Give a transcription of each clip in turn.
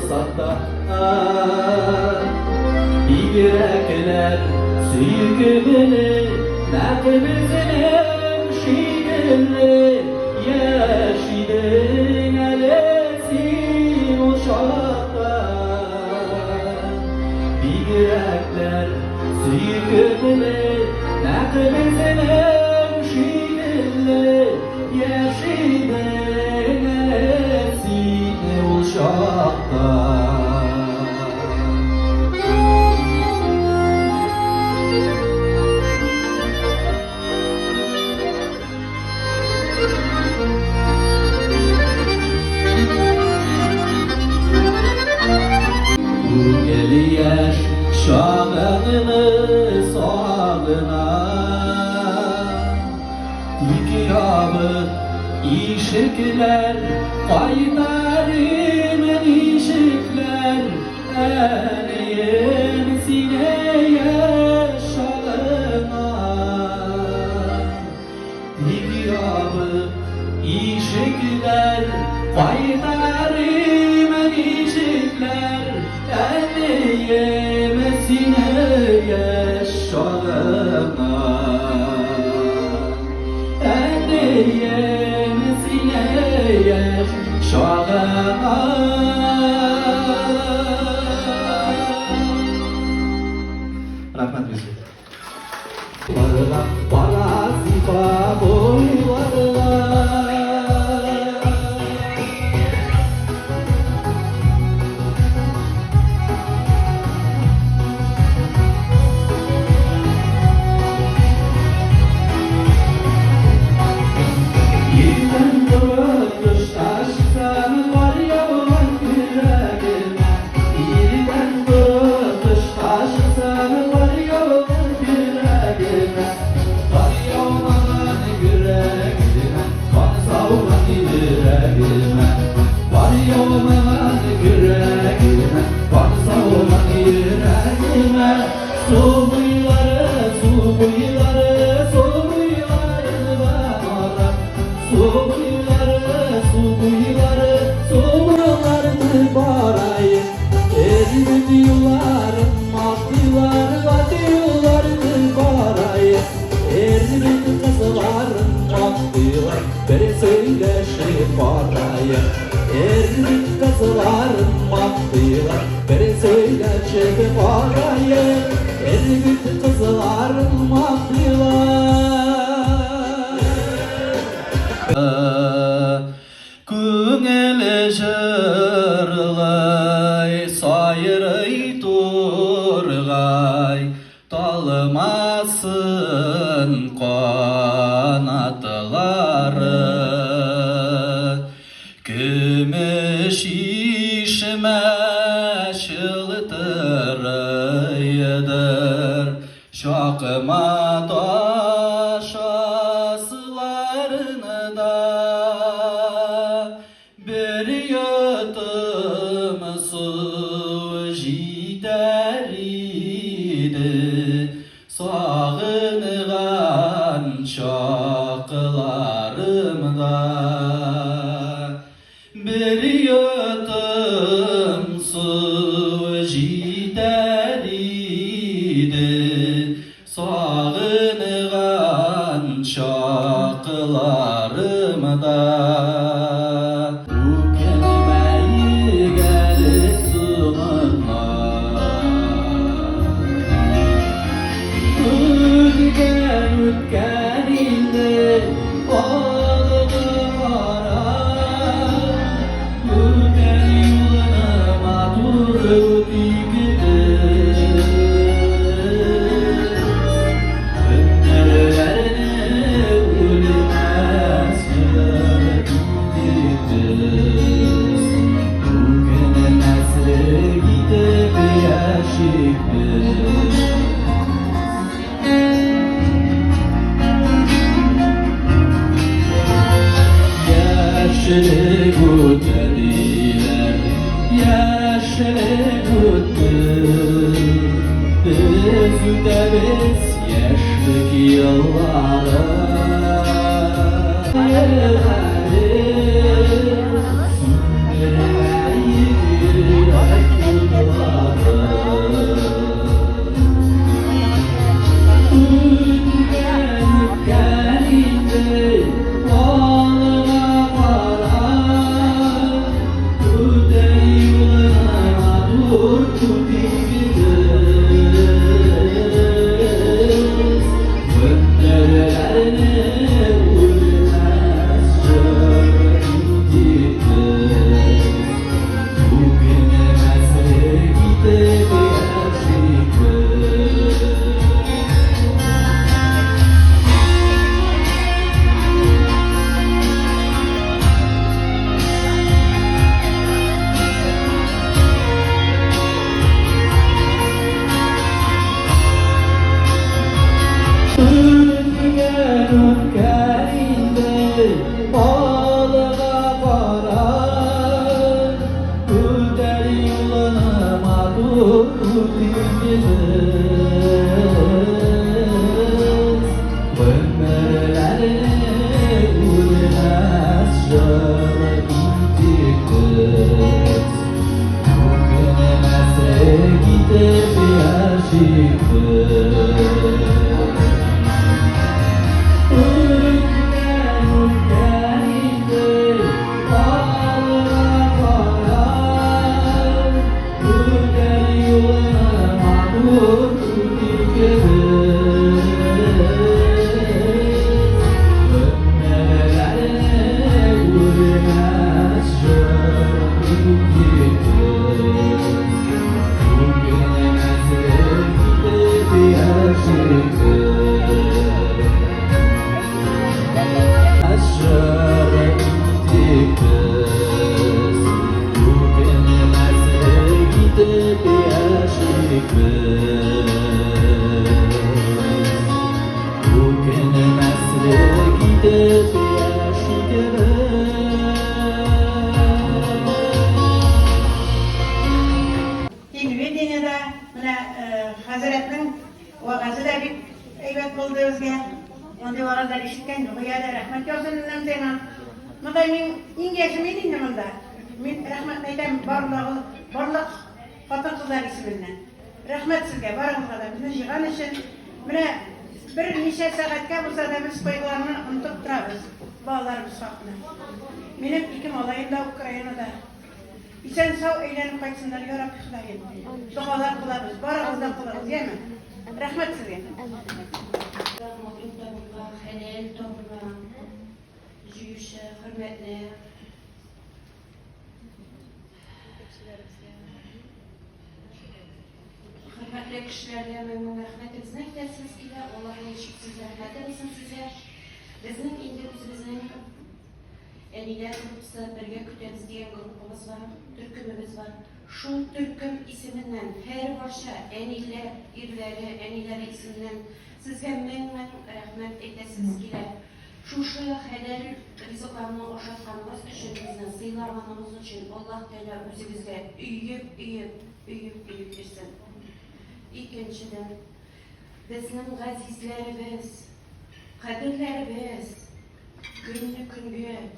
olsak da yürekler sevgili nakbizinin şiirli yaşidin elesin uşakta yürekler sevgili nakbizinin şiirli yaşidin elesin uşakta. Yaş şağını sağına İkiyabı işikler Kaydarımın işikler Eleyim sineye şağına İkiyabı işikler Kaydarımın işikler Yemesine yaşağına Yemesine yaşağına Rahmet bizi Varla sifa boylarla Erlik kızların maktılar Beri söyleşip parayı Erlik kızların maktılar Күңел жырлай сайрый тургай Талмасын канатлары Күміш ишіме шылтырыйдыр Шақыма ташасыларыны да Bir yudum su житер иді Сағынған шақыларымда Bir yudum su житер иді Sağınған şaqılarımda Bu kelimeyi gelip sunana Ötken indi Yaşlı güteliler, yaşlı güteliler Özüde biz yaşlık yıllara Sündürmeyi Televideniyada mana Hazretning vaqasi da bir aybat bo'ldi bizga. Onda vaqalar eshitgan Xudoga rahmat yozsin namzayman. Mana men engashim edinda bunda. Men rahmat aytaman barliq xotin-qizlar ismidan. Rahmat sizga baringizga bizni yig'an uchun. Mana bir necha soatga bo'lsa da biz qo'ylarni unutib turamiz. Bolalarimiz haqida. Mening ikki molayim da Ukrainada. İçen sağ eğlenip kaçsınlar, ya Rabbi Xudoyim. Dualar qilamiz, barımızdan qilamiz, yemi? Rahmat sizga. Halal, to'g'ri, juyushi, hurmatli. Hurmatli kishilarga men rahmatimizni aytasiz ki, Allohning cheksiz rahmati bo'lsin sizga. Bizning endi o'zimizning Eniler grupsa birga kutamiz degan grupimiz var, türkümümüz var. Şu türküm isminden her başa eniler, irleri, eniler isminden sizge men rahmet etesiniz kiler. Şu helal rızıklarını oşatkanımız için, bizden sıylarmanımız için Allah Teala özümüzge üyüp versin. İkinciden, bizning gazizlerimiz, kadirlerimiz,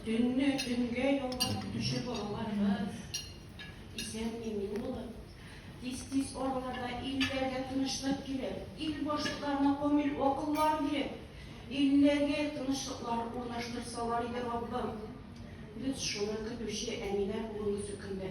günlü dünge yola düşüp olanlarımız isen emin olun. Diz oralarda illerge tınışlık girip, il boşluklarına komil okullar girip, illerge tınışlıklar ulaştırsalar idi Rabbim. Biz şunu kıdüşü emiler bulunuz hükümde.